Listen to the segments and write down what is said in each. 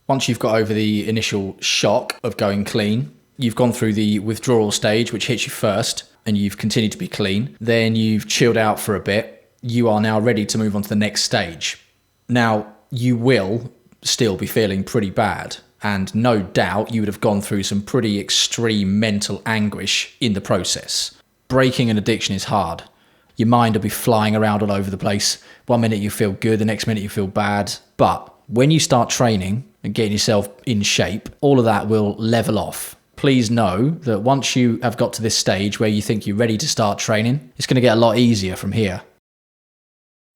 Once you've got over the initial shock of going clean, you've gone through the withdrawal stage, which hits you first, and you've continued to be clean. Then you've chilled out for a bit. You are now ready to move on to the next stage. Now, you will still be feeling pretty bad, and no doubt you would have gone through some pretty extreme mental anguish in the process. Breaking an addiction is hard. Your mind will be flying around all over the place. One minute you feel good, the next minute you feel bad. But when you start training and getting yourself in shape, all of that will level off. Please know that once you have got to this stage where you think you're ready to start training, it's going to get a lot easier from here.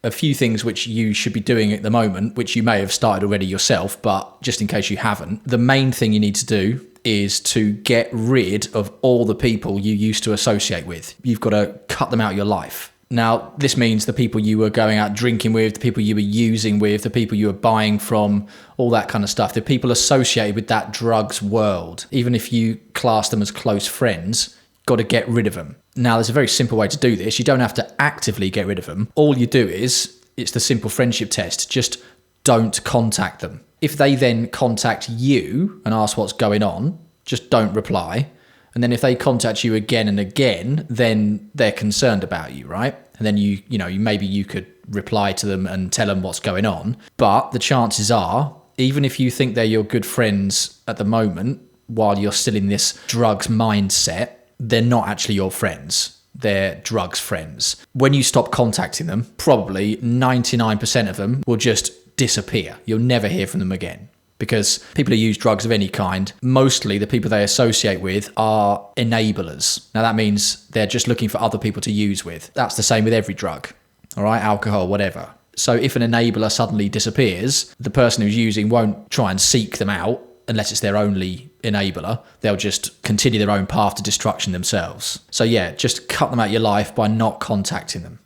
A few things which you should be doing at the moment, which you may have started already yourself, but just in case you haven't, the main thing you need to do is to get rid of all the people you used to associate with. You've got to cut them out of your life. Now, this means the people you were going out drinking with, the people you were using with, the people you were buying from, all that kind of stuff, the people associated with that drugs world. Even if you class them as close friends, got to get rid of them. Now, there's a very simple way to do this. You don't have to actively get rid of them. All you do is, it's the simple friendship test. Just don't contact them. If they then contact you and ask what's going on, just don't reply. And then if they contact you again and again, then they're concerned about you, right? And then maybe you could reply to them and tell them what's going on. But the chances are, even if you think they're your good friends at the moment, while you're still in this drugs mindset, they're not actually your friends. They're drugs friends. When you stop contacting them, probably 99% of them will just disappear. You'll never hear from them again. Because people who use drugs of any kind, mostly the people they associate with are enablers. Now that means they're just looking for other people to use with. That's the same with every drug, all right? Alcohol, whatever. So if an enabler suddenly disappears, the person who's using won't try and seek them out unless it's their only enabler. They'll just continue their own path to destruction themselves. So yeah, just cut them out of your life by not contacting them.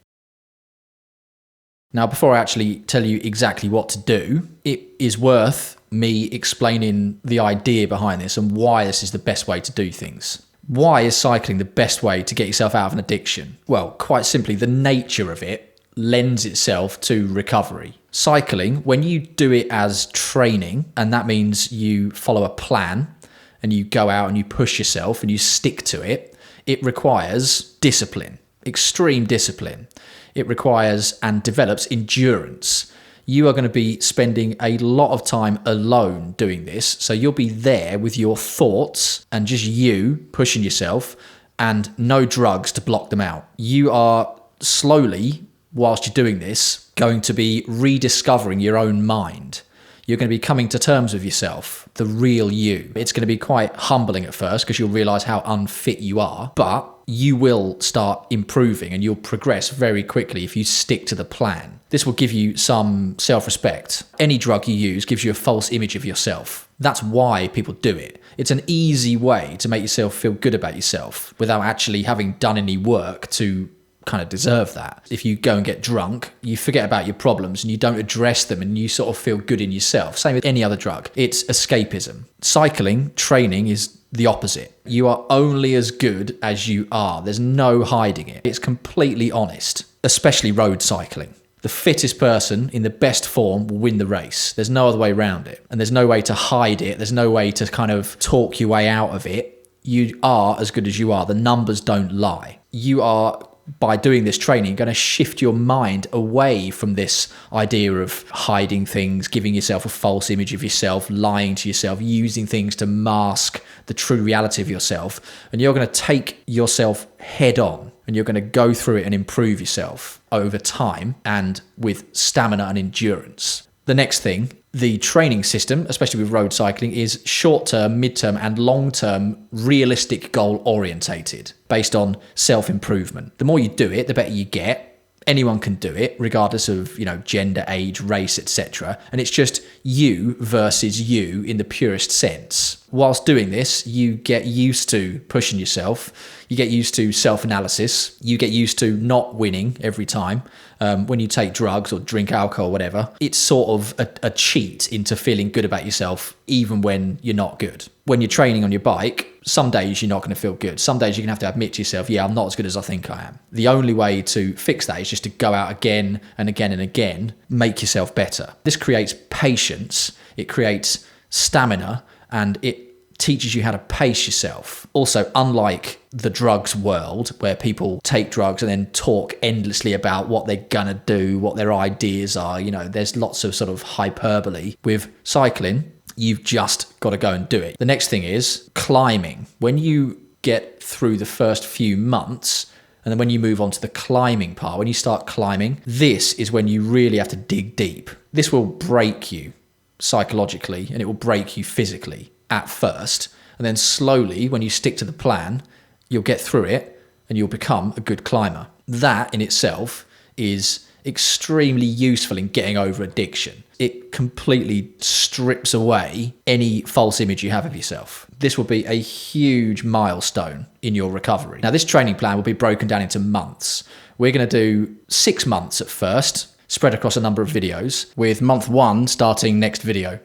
Now, before I actually tell you exactly what to do, it is worth me explaining the idea behind this and why this is the best way to do things. Why is cycling the best way to get yourself out of an addiction? Well, quite simply, the nature of it lends itself to recovery. Cycling, when you do it as training, and that means you follow a plan and you go out and you push yourself and you stick to it, it requires discipline, extreme discipline. It requires and develops endurance. You are going to be spending a lot of time alone doing this. So you'll be there with your thoughts and just you pushing yourself and no drugs to block them out. You are slowly, whilst you're doing this, going to be rediscovering your own mind. You're going to be coming to terms with yourself, the real you. It's going to be quite humbling at first because you'll realize how unfit you are, but you will start improving and you'll progress very quickly if you stick to the plan. This will give you some self-respect. Any drug you use gives you a false image of yourself. That's why people do it. It's an easy way to make yourself feel good about yourself without actually having done any work to kind of deserve that. If you go and get drunk, you forget about your problems and you don't address them and you sort of feel good in yourself. Same with any other drug. It's escapism. Cycling, training is the opposite. You are only as good as you are. There's no hiding it. It's completely honest, especially road cycling. The fittest person in the best form will win the race. There's no other way around it. And there's no way to hide it. There's no way to kind of talk your way out of it. You are as good as you are. The numbers don't lie. You are, by doing this training, going to shift your mind away from this idea of hiding things, giving yourself a false image of yourself, lying to yourself, using things to mask the true reality of yourself. And you're going to take yourself head on and you're going to go through it and improve yourself over time and with stamina and endurance. The next thing, the training system, especially with road cycling, is short-term, mid-term and long-term realistic goal orientated based on self-improvement. The more you do it, the better you get. Anyone can do it, regardless of, gender, age, race, etc. And it's just you versus you in the purest sense. Whilst doing this, you get used to pushing yourself. You get used to self-analysis. You get used to not winning every time. When you take drugs or drink alcohol or whatever, it's sort of a cheat into feeling good about yourself, even when you're not good. When you're training on your bike, some days you're not going to feel good. Some days you're going to have to admit to yourself, yeah, I'm not as good as I think I am. The only way to fix that is just to go out again and again and again, make yourself better. This creates patience. It creates stamina, and it teaches you how to pace yourself. Also, unlike the drugs world where people take drugs and then talk endlessly about what they're gonna do, what their ideas are, there's lots of sort of hyperbole. With cycling, you've just got to go and do it. The next thing is climbing. When you get through the first few months, and then when you move on to the climbing part, when you start climbing, this is when you really have to dig deep. This will break you psychologically and it will break you physically at first. And then slowly, when you stick to the plan, you'll get through it and you'll become a good climber. That in itself is extremely useful in getting over addiction. It completely strips away any false image you have of yourself. This will be a huge milestone in your recovery. Now, this training plan will be broken down into months. We're going to do 6 months at first, spread across a number of videos, with month 1 starting next video.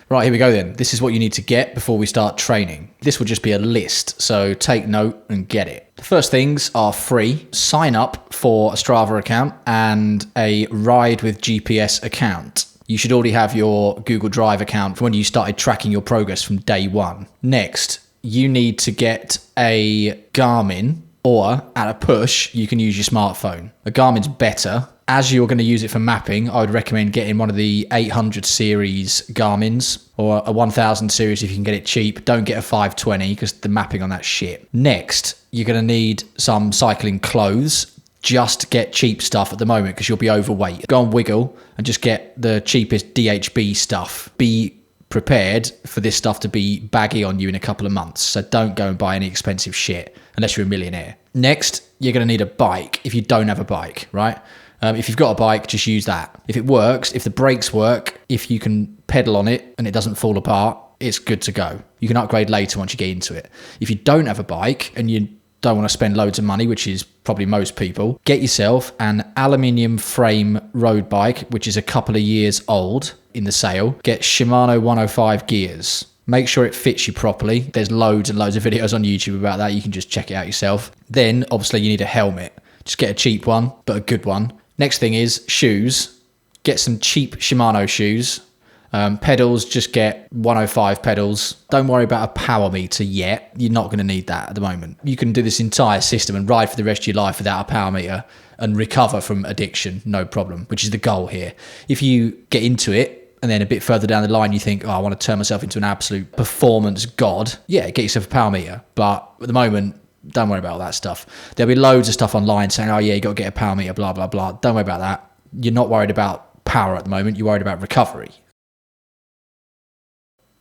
Right, here we go then. This is what you need to get before we start training. This will just be a list, so take note and get it. The first things are free. Sign up for a Strava account and a Ride with GPS account. You should already have your Google Drive account from when you started tracking your progress from day 1. Next, you need to get a Garmin, or at a push, you can use your smartphone. A Garmin's better. As you're going to use it for mapping, I would recommend getting one of the 800 series Garmins or a 1000 series if you can get it cheap. Don't get a 520 because the mapping on that's shit. Next, you're going to need some cycling clothes. Just get cheap stuff at the moment because you'll be overweight. Go on Wiggle and just get the cheapest DHB stuff. Be prepared for this stuff to be baggy on you in a couple of months. So don't go and buy any expensive shit unless you're a millionaire. Next, you're going to need a bike if you don't have a bike, right? If you've got a bike, just use that. If it works, if the brakes work, if you can pedal on it and it doesn't fall apart, it's good to go. You can upgrade later once you get into it. If you don't have a bike and you don't want to spend loads of money, which is probably most people, get yourself an aluminium frame road bike, which is a couple of years old in the sale. Get Shimano 105 gears. Make sure it fits you properly. There's loads and loads of videos on YouTube about that. You can just check it out yourself. Then, obviously, you need a helmet. Just get a cheap one, but a good one. Next thing is shoes. Get some cheap Shimano shoes. Pedals, just get 105 pedals. Don't worry about a power meter yet. You're not going to need that at the moment. You can do this entire system and ride for the rest of your life without a power meter and recover from addiction, no problem, which is the goal here. If you get into it and then a bit further down the line you think, I want to turn myself into an absolute performance god, yeah, get yourself a power meter. But at the moment, don't worry about all that stuff. There'll be loads of stuff online saying, you got to get a power meter, blah, blah, blah. Don't worry about that. You're not worried about power at the moment. You're worried about recovery.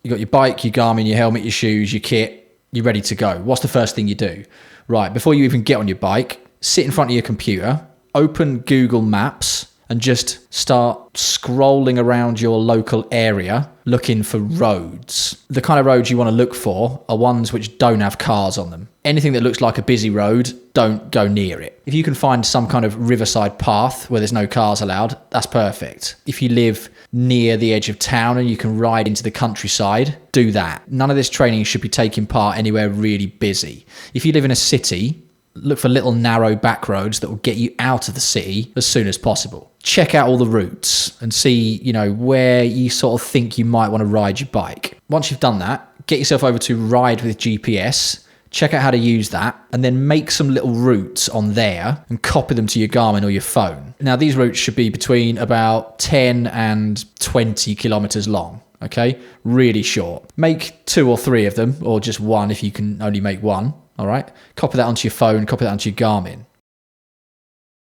You got your bike, your Garmin, your helmet, your shoes, your kit. You're ready to go. What's the first thing you do? Right, before you even get on your bike, sit in front of your computer, open Google Maps, and just start scrolling around your local area looking for roads. The kind of roads you want to look for are ones which don't have cars on them. Anything that looks like a busy road, don't go near it. If you can find some kind of riverside path where there's no cars allowed, that's perfect. If you live near the edge of town and you can ride into the countryside, do that. None of this training should be taking part anywhere really busy. If you live in a city, look for little narrow back roads that will get you out of the city as soon as possible. Check out all the routes and see, where you sort of think you might want to ride your bike. Once you've done that, get yourself over to Ride with GPS, check out how to use that, and then make some little routes on there and copy them to your Garmin or your phone. Now, these routes should be between about 10 and 20 kilometers long. Okay, really short. Make 2 or 3 of them, or just one if you can only make one. All right, copy that onto your phone, copy that onto your Garmin.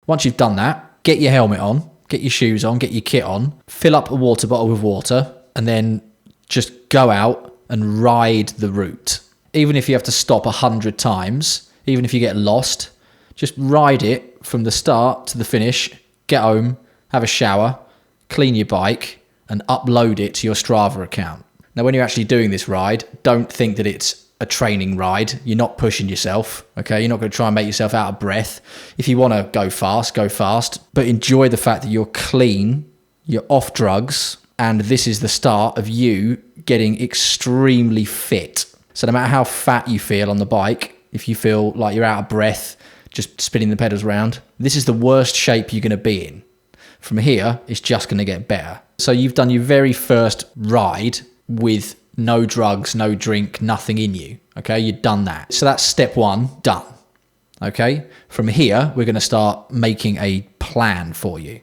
Once you've done that, get your helmet on, get your shoes on, get your kit on, fill up a water bottle with water, and then just go out and ride the route. Even if you have to stop 100 times, even if you get lost, just ride it from the start to the finish, get home, have a shower, clean your bike, and upload it to your Strava account. Now, when you're actually doing this ride, don't think that it's a training ride. You're not pushing yourself, okay? You're not going to try and make yourself out of breath. If you want to go fast, but enjoy the fact that you're clean, you're off drugs, and this is the start of you getting extremely fit. So no matter how fat you feel on the bike, if you feel like you're out of breath, just spinning the pedals around, this is the worst shape you're going to be in. From here, it's just going to get better. So you've done your very first ride with no drugs, no drink, nothing in you. Okay, you've done that. So that's step one, done. Okay, from here, we're going to start making a plan for you.